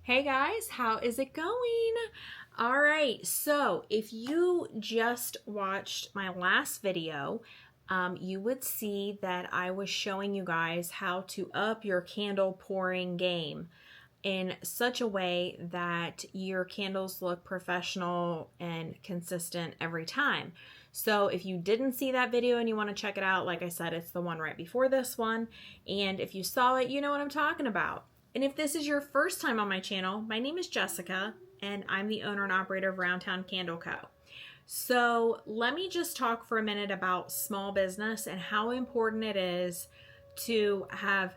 Hey guys, how is it going? All right, so if you just watched my last video, you would see that I was showing you guys how to up your candle pouring game in such a way that your candles look professional and consistent every time. So if you didn't see that video and you want to check it out, like I said, it's the one right before this one. And if you saw it, you know what I'm talking about. And if this is your first time on my channel, my name is Jessica, and I'm the owner and operator of Roundtown Candle Co. So let me just talk for a minute about small business and how important it is to have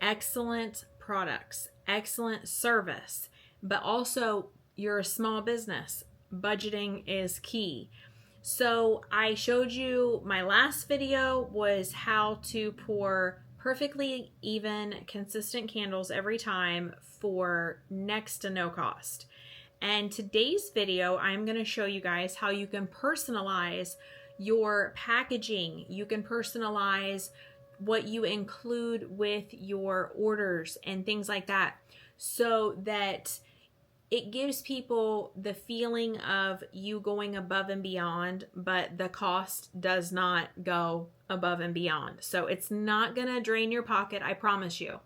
excellent products, excellent service, but also you're a small business. Budgeting is key. So I showed you, my last video was how to pour perfectly even, consistent candles every time for next to no cost. And today's video, I'm going to show you guys how you can personalize your packaging. You can personalize what you include with your orders and things like that, so that it gives people the feeling of you going above and beyond, but the cost does not go above and beyond. So it's not going to drain your pocket, I promise you.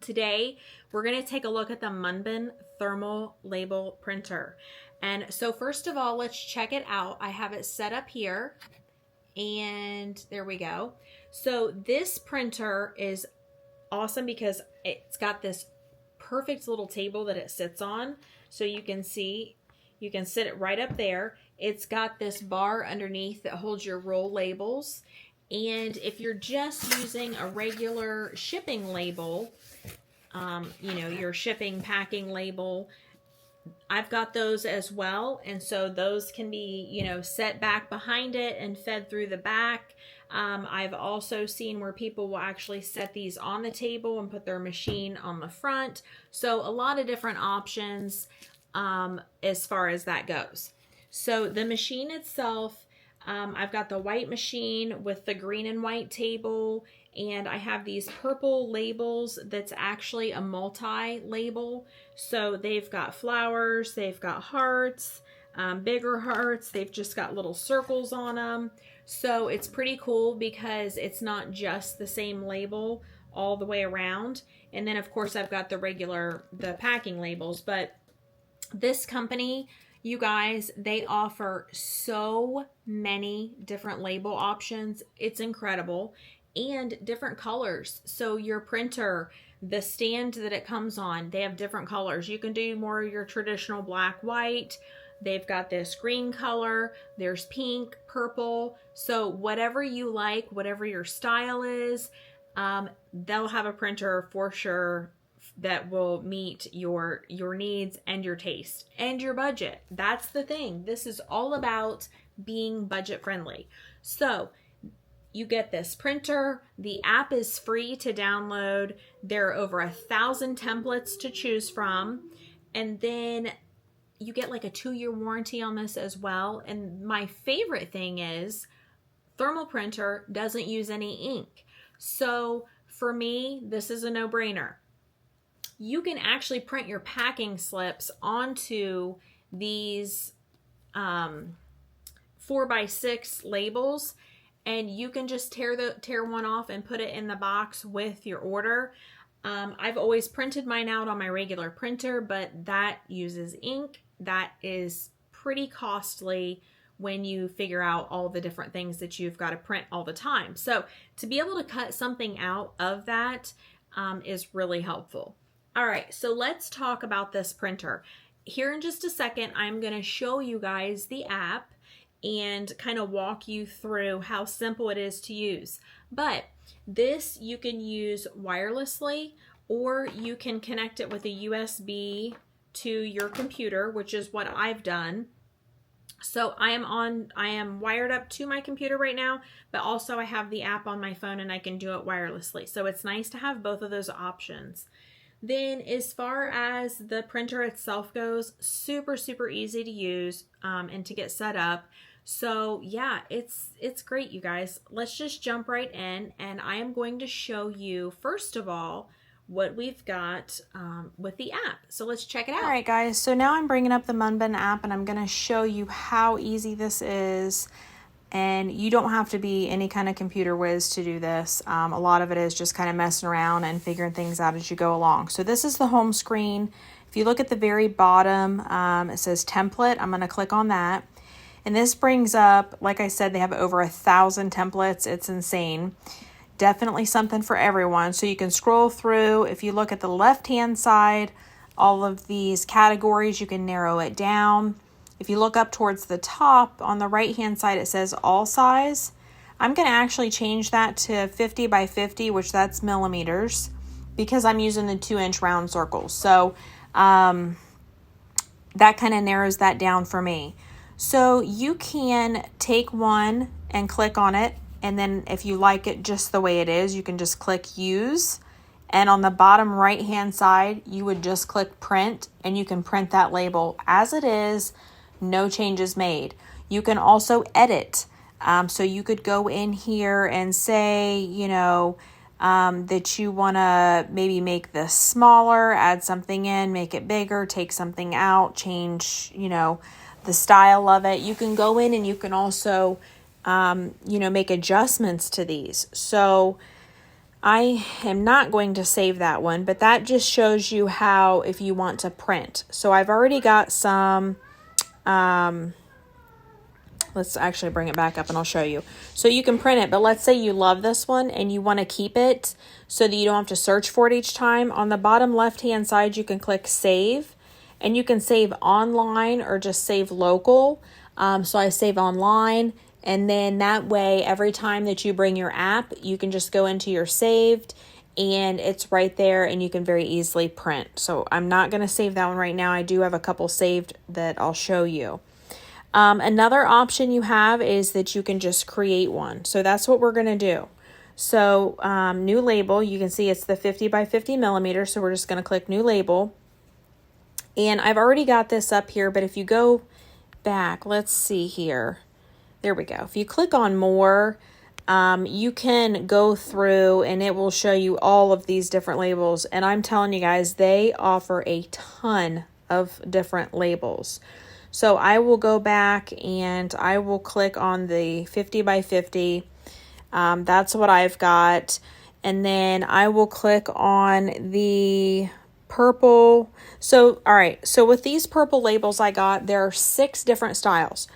Today, we're going to take a look at the Munbin thermal label printer. And so first of all, let's check it out. I have it set up here, and there we go. So this printer is awesome because it's got this perfect little table that it sits on. So you can see, you can sit it right up there. It's got this bar underneath that holds your roll labels. And if you're just using a regular shipping label, your shipping packing label, I've got those as well. And so those can be, set back behind it and fed through the back. I've also seen where people will actually set these on the table and put their machine on the front. So a lot of different options as far as that goes. So the machine itself, I've got the white machine with the green and white table, and I have these purple labels that's actually a multi-label. So they've got flowers, they've got hearts, bigger hearts, they've just got little circles on them. So it's pretty cool because it's not just the same label all the way around. And then of course I've got the packing labels, but this company, you guys, they offer so many different label options. It's incredible. And different colors. So your printer, the stand that it comes on, they have different colors. You can do more of your traditional black, white. They've got this green color. There's pink, purple. So whatever you like, whatever your style is, they'll have a printer for sure that will meet your needs and your taste and your budget. That's the thing. This is all about being budget friendly. So you get this printer. The app is free to download. There are over 1,000 templates to choose from. And then you get like a 2-year warranty on this as well. And my favorite thing is thermal printer doesn't use any ink. So for me, this is a no-brainer. You can actually print your packing slips onto these 4x6 labels, and you can just tear one off and put it in the box with your order. I've always printed mine out on my regular printer, but that uses ink. That is pretty costly when you figure out all the different things that you've got to print all the time. So to be able to cut something out of that is really helpful. All right, so let's talk about this printer. Here in just a second, I'm going to show you guys the app and kind of walk you through how simple it is to use. But this you can use wirelessly, or you can connect it with a USB to your computer, which is what I've done. So I am wired up to my computer right now, but also I have the app on my phone and I can do it wirelessly. So it's nice to have both of those options. Then as far as the printer itself goes, super, super easy to use and to get set up. So yeah, it's great, you guys. Let's just jump right in, and I am going to show you, first of all, what we've got with the app. So let's check it out. All right, guys, so now I'm bringing up the Munbin app and I'm going to show you how easy this is. And you don't have to be any kind of computer whiz to do this. A lot of it is just kind of messing around and figuring things out as you go along. So this is the home screen. If you look at the very bottom, it says template. I'm going to click on that. And this brings up, like I said, they have over 1,000 templates. It's insane. Definitely something for everyone. So you can scroll through. If you look at the left-hand side, all of these categories, you can narrow it down. If you look up towards the top, on the right-hand side, it says all size. I'm going to actually change that to 50 by 50, which that's millimeters, because I'm using the 2-inch round circles. So that kind of narrows that down for me. So you can take one and click on it. And then if you like it just the way it is, you can just click use. And on the bottom right-hand side, you would just click print, and you can print that label as it is. No changes made. You can also edit. So you could go in here and say, you know, that you want to maybe make this smaller, add something in, make it bigger, take something out, change, you know, the style of it. You can go in and you can also, you know, make adjustments to these. So I am not going to save that one, but that just shows you how if you want to print. So I've already got some. Let's actually bring it back up and I'll show you. So you can print it, but let's say you love this one and you want to keep it so that you don't have to search for it each time. On the bottom left-hand side, you can click save, and you can save online or just save local. So I save online, and then that way, every time that you bring your app, you can just go into your saved and it's right there and you can very easily print. So I'm not going to save that one right now. I do have a couple saved that I'll show you. Another option you have is that you can just create one. So that's what we're going to do. So new label, you can see it's the 50 by 50 millimeters. So we're just going to click new label. And I've already got this up here, but if you go back, let's see here. There we go. If you click on more, you can go through and it will show you all of these different labels. And I'm telling you guys, they offer a ton of different labels. So I will go back and I will click on the 50 by 50. That's what I've got. And then I will click on the purple. So, all right. So with these purple labels I got, there are 6 different styles.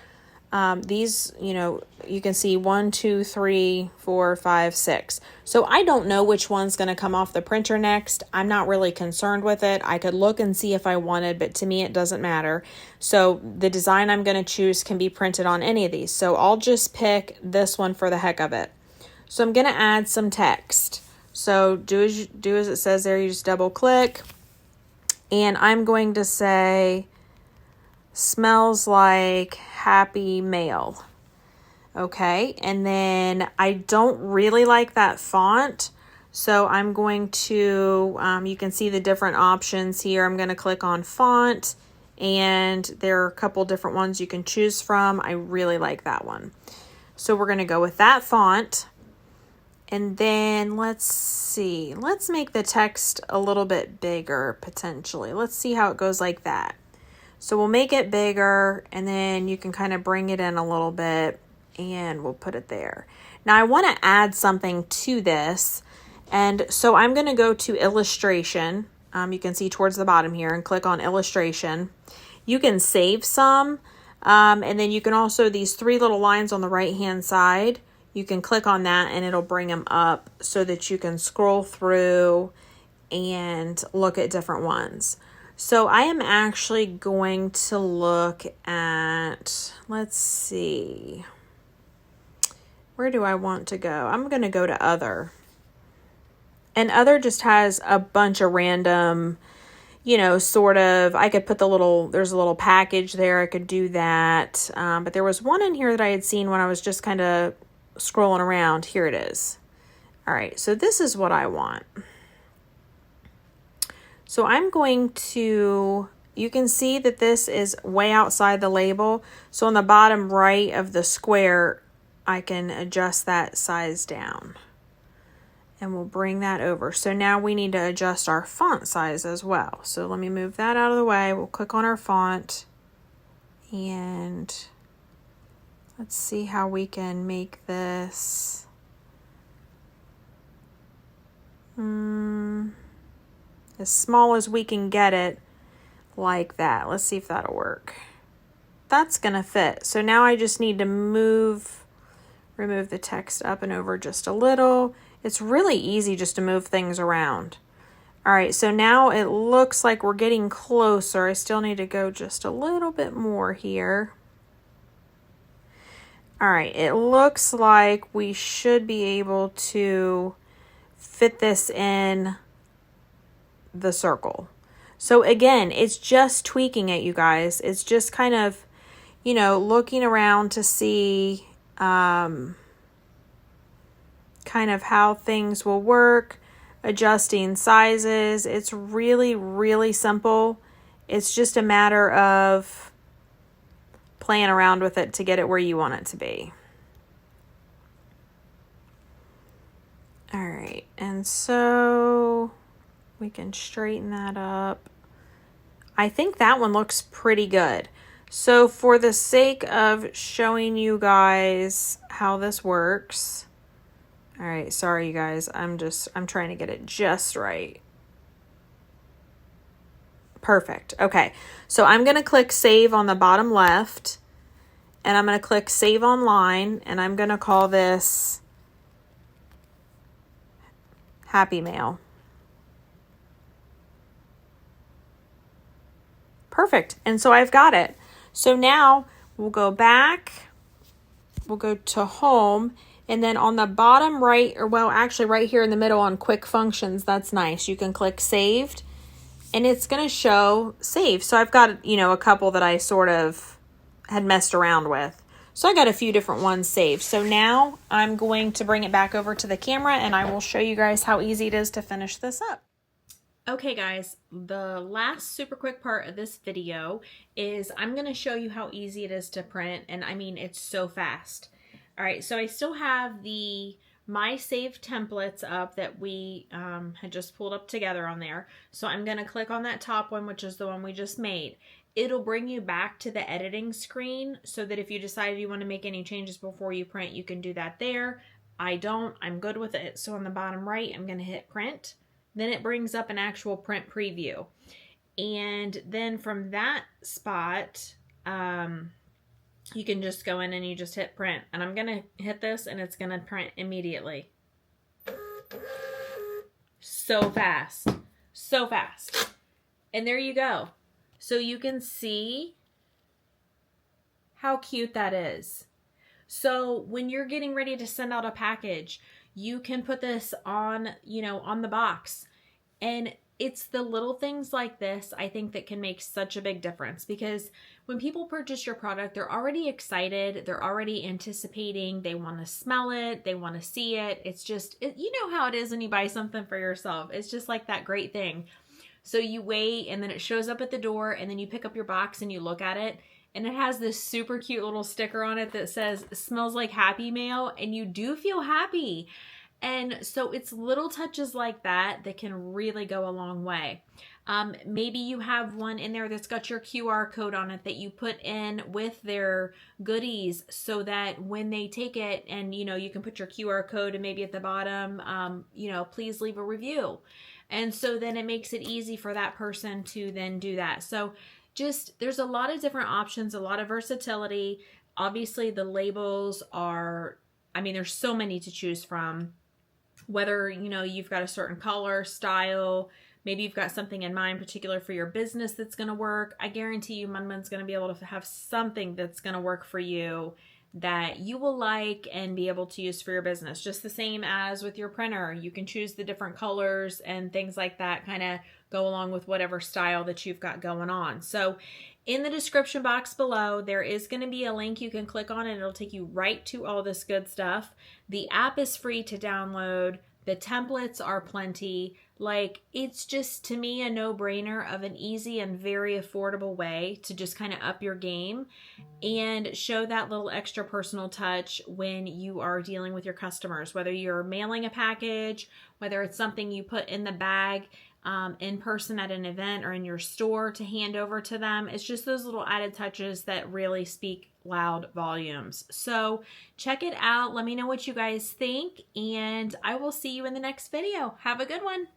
These, you know, you can see 1, 2, 3, 4, 5, 6. So I don't know which one's going to come off the printer next. I'm not really concerned with it. I could look and see if I wanted, but to me it doesn't matter. So the design I'm going to choose can be printed on any of these. So I'll just pick this one for the heck of it. So I'm going to add some text. So do as it says there. You just double click, and I'm going to say, smells like happy mail. Okay, and then I don't really like that font, so I'm going to, you can see the different options here. I'm going to click on font, and there are a couple different ones you can choose from. I really like that one. So we're going to go with that font. And then let's see, let's make the text a little bit bigger potentially. Let's see how it goes like that. So we'll make it bigger, and then you can kind of bring it in a little bit, and we'll put it there. Now I want to add something to this, and so I'm going to go to illustration. You can see towards the bottom here, and click on illustration. You can save some, and then you can also, these 3 little lines on the right hand side, you can click on that and it'll bring them up so that you can scroll through and look at different ones. So I am actually going to look at, let's see, where do I want to go? I'm going to go to other. And other just has a bunch of random, you know, sort of, I could put there's a little package there. I could do that. But there was one in here that I had seen when I was just kind of scrolling around. Here it is. All right, so this is what I want. So I'm going to, you can see that this is way outside the label. So on the bottom right of the square, I can adjust that size down. And we'll bring that over. So now we need to adjust our font size as well. So let me move that out of the way. We'll click on our font and let's see how we can make this as small as we can get it, like that. Let's see if that'll work. That's gonna fit. So now I just need to remove the text up and over just a little. It's really easy just to move things around. All right, so now it looks like we're getting closer. I still need to go just a little bit more here. All right, it looks like we should be able to fit this in the circle. So again, it's just tweaking it, you guys. It's just kind of, you know, looking around to see kind of how things will work, adjusting sizes. It's really, really simple. It's just a matter of playing around with it to get it where you want it to be. All right, and so we can straighten that up. I think that one looks pretty good. So for the sake of showing you guys how this works, all right, sorry you guys, I'm trying to get it just right. Perfect. Okay, so I'm going to click save on the bottom left, and I'm going to click save online, and I'm going to call this Happy Mail. Perfect. And so I've got it. So now we'll go back, we'll go to home, and then on the bottom right, or well, actually right here in the middle on quick functions, that's nice. You can click saved and it's going to show save. So I've got, you know, a couple that I sort of had messed around with. So I got a few different ones saved. So now I'm going to bring it back over to the camera and I will show you guys how easy it is to finish this up. Okay guys, the last super quick part of this video is I'm going to show you how easy it is to print, and I mean it's so fast. All right, so I still have the My Save templates up that we had just pulled up together on there. So I'm going to click on that top one, which is the one we just made. It'll bring you back to the editing screen so that if you decide you want to make any changes before you print, you can do that there. I don't, I'm good with it. So on the bottom right, I'm going to hit print. Then it brings up an actual print preview. And then from that spot, you can just go in and you just hit print. And I'm going to hit this and it's going to print immediately. So fast. So fast. And there you go. So you can see how cute that is. So when you're getting ready to send out a package, you can put this on, you know, on the box. And it's the little things like this, I think, that can make such a big difference, because when people purchase your product, they're already excited. They're already anticipating. They want to smell it. They want to see it. It's just, you know how it is when you buy something for yourself. It's just like that great thing. So you wait and then it shows up at the door and then you pick up your box and you look at it. And it has this super cute little sticker on it that says, smells like Happy Mail, and you do feel happy. And so it's little touches like that that can really go a long way. Maybe you have one in there that's got your QR code on it that you put in with their goodies so that when they take it and, you know, you can put your QR code and maybe at the bottom, you know, please leave a review. And so then it makes it easy for that person to then do that. So just, there's a lot of different options, a lot of versatility. Obviously the labels are, I mean, there's so many to choose from. Whether, you know, you've got a certain color, style, maybe you've got something in mind particular for your business that's going to work. I guarantee you Munmun's going to be able to have something that's going to work for you that you will like and be able to use for your business. Just the same as with your printer. You can choose the different colors and things like that, kind of go along with whatever style that you've got going on. So in the description box below, there is going to be a link you can click on and it'll take you right to all this good stuff. The app is free to download. The templates are plenty. Like, it's just, to me, a no-brainer of an easy and very affordable way to just kind of up your game and show that little extra personal touch when you are dealing with your customers, whether you're mailing a package, whether it's something you put in the bag in person at an event or in your store to hand over to them. It's just those little added touches that really speak loud volumes. So check it out. Let me know what you guys think, and I will see you in the next video. Have a good one.